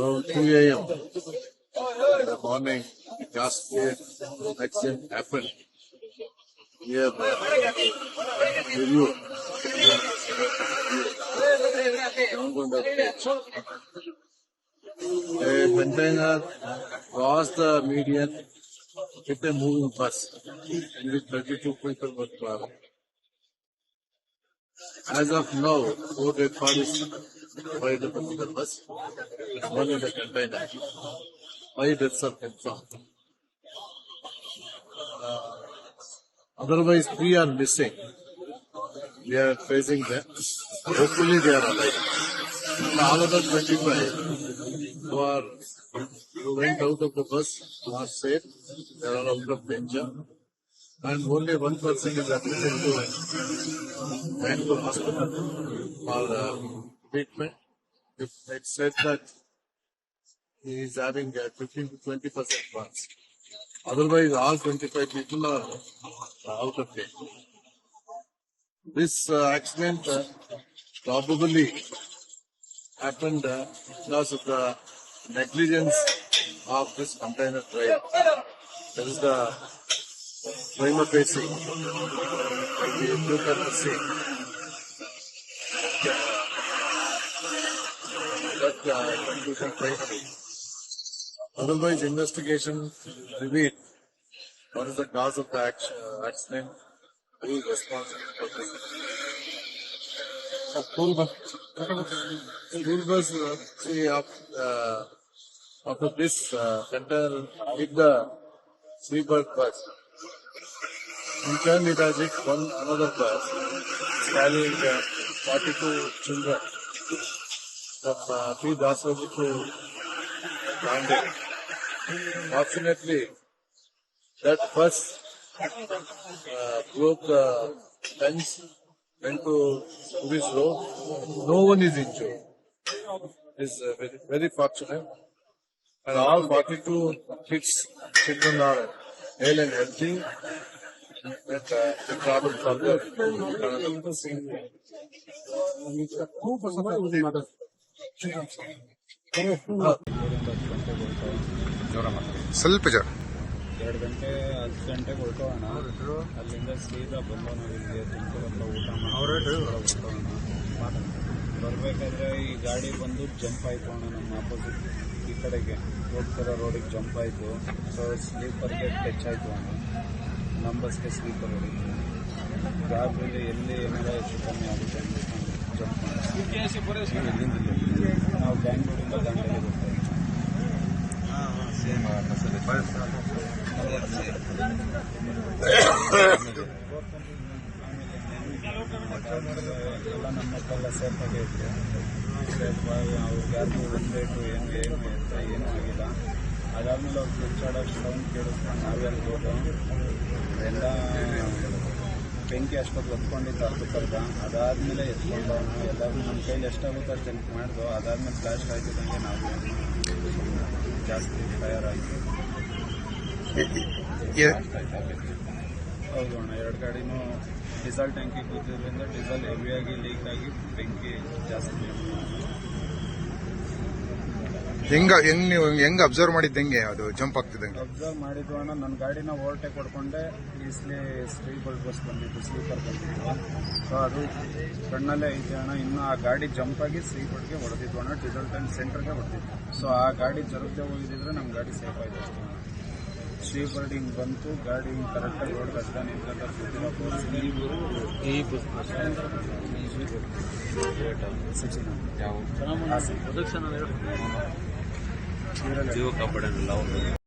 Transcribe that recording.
Around 2 a.m. in the morning, the cascade accident happened near Review. A container crossed the median, hit a moving bus, in which 32 people were traveling. As of now, 4 dead bodies provided by the bus, one in the container. 5 deaths are confirmed. Otherwise, 3 are missing. We are tracing them. Hopefully, they are alive. All other 25 who went out of the bus are safe. They are out of danger. And only one person is admitted to hospital for treatment. It said that he is having 15 to 20% chance. Otherwise, all 25 people are out of danger. This accident probably happened because of the negligence of this container driver. That is the prima facie. We look at the scene. Otherwise, investigation revealed what is the cause of the accident, who is responsible for this. School bus, after this container hit the sleeper bus. In turn, it has hit another bus carrying 42 children from P. Dasaji to Nanded. Fortunately, that bus broke the fence, went to this road. No one is injured. It's very, very fortunate. And all 42 kids, children are hale and healthy. That they travel further. ಸ್ವಲ್ಪ ಜನ 2 ಗಂಟೆ 10 ಗಂಟೆಗೆ ಹೊರಟೋಣ. ಅಲ್ಲಿಂದ ಸೀದಾ ಬಂದೋ ನಾವು ಇಲ್ಲಿಗೆ ತುಮಕೂರಲ್ಲ ಊಟ ಮಾಡಿ ಬರಬೇಕಾದ್ರೆ ಈ ಗಾಡಿ ಬಂದು ಜಂಪ್ ಆಯಿತು ಅಣ್ಣ. ನಮ್ಮ ಆಪೋಸಿಟ್ ಈ ಕಡೆಗೆ ಹೋಗ್ತಿರೋ ರೋಡಿಗೆ ಜಂಪ್ ಆಯಿತು. ಸೊ ಸ್ಲೀಪರ್ಗೆ ಟಚ್ ಆಯಿತು ಅಣ್ಣ. ನಮ್ಮ ಬಸ್ಗೆ ಸ್ಲೀಪರ್ ಹೊಡಿತು. ಗಾಬರಿಲಿ ಎಲ್ಲಿ ಏನಾರ ಹೆಚ್ಚು ಕಮ್ಮಿ ಆಗುತ್ತೆ ಅಂದ್ಬಿಟ್ಟು ಜಂಪ್ ಮಾಡಿ ಇಲ್ಲಿಂದ ನಾವು ಬ್ಯಾಂಗ್ಳೂರಿಂದ ದಾಂಡೇಲಿ ಬರ್ತಾ ಇದ್ದೀವಿ. ಎಲ್ಲ ನಮ್ಮ ಮಕ್ಕಳೆಲ್ಲ ಸೇಫಾಗಿ ಇತ್ತು. ಅವ್ರಿಗೆ ಯಾರಿಗೂ ರೇಟು ಏನು ಅಂತ ಏನೂ ಆಗಿಲ್ಲ. ಅದಾದ್ಮೇಲೆ ಅವ್ರು ಕಿರ್ಚಾಡೋಷ್ಟು ಸೌಂಡ್ ಕೇಳಿಸ್ಕೊಂಡು ನಾವೆಲ್ಲ ಹೋದೋ ಎಲ್ಲ ಬೆಂಕಿ ಅಷ್ಟೊತ್ತು ಹೊತ್ಕೊಂಡಿದ್ದು ಅರ್ಧಕ್ಕರ್ಧ. ಅದಾದ್ಮೇಲೆ ಎತ್ಕೊಂಡವನು ಎಲ್ಲರೂ ನಮ್ಮ ಕೈಲಿ ಎಷ್ಟಾಗುತ್ತೋ ಅಷ್ಟು ಜನಕ್ಕೆ ಮಾಡಿದೋ. ಅದಾದ್ಮೇಲೆ ಬ್ಲಾಸ್ಟ್ ಆಯ್ತಿದ್ದಂಗೆ ನಾವು ಜಾಸ್ತಿ ಫೈರ್ ಆಯಿತು. ಹೌದು ಅಣ್ಣ, 2 ಗಾಡಿನೂ ಡೀಸೆಲ್ ಟ್ಯಾಂಕಿಗೆ ಕೂತಿದ್ರಿಂದ ಡೀಸೆಲ್ ಹೆವಿಯಾಗಿ ಲೀಕ್ ಆಗಿ ಬೆಂಕಿ ಜಾಸ್ತಿ. ನೀವು ಹೆಂಗ್ ಅಬ್ಸರ್ವ್ ಮಾಡಿದ್ದು? ಹೆಂಗೆ ಅದು ಜಂಪ್ ಆಗ್ತಿದ್ದಂಗೆ ಅಬ್ಸರ್ವ್ ಮಾಡಿದ್ದು ಅಣ್ಣ. ನನ್ನ ಗಾಡಿನ ಓವರ್ಟೇಕ್ ಹೊಡ್ಕೊಂಡೆ ಸ್ಲೀಪರ್ ಬಸ್ ಬಂದಿತ್ತು, ಸ್ಲೀಪರ್ ಬಂದಿತ್ತು. ಸೊ ಅದು ಕಣ್ಣಲ್ಲೇ ಐತೆ ಅಣ್ಣ. ಇನ್ನು ಆ ಗಾಡಿ ಜಂಪ್ ಆಗಿ ಸ್ಲೀಪರ್ಗೆ ಹೊಡೆದಿತ್ತು ಅಣ್ಣ. ಡೀಸೆಲ್ ಟ್ಯಾಂಕ್ ಸೆಂಟರ್ಗೆ ಹೊಡೆದಿತ್ತು. ಸೊ ಆ ಗಾಡಿ ಜರುಗದೆ ಹೋಗಿದ್ರೆ ನಮ್ಮ ಗಾಡಿ ಸೇಫ್ ಆಯ್ತು ಅಷ್ಟೇ. ಸ್ಲೀಪರ್ ಹಿಂಗೆ ಬಂತು, ಗಾಡಿ ಕರೆಕ್ಟಾಗಿ ರೋಡ್ ಕಷ್ಟ ನಿಂತ ಜೀವ ಕಾಪಾಡೋಣ.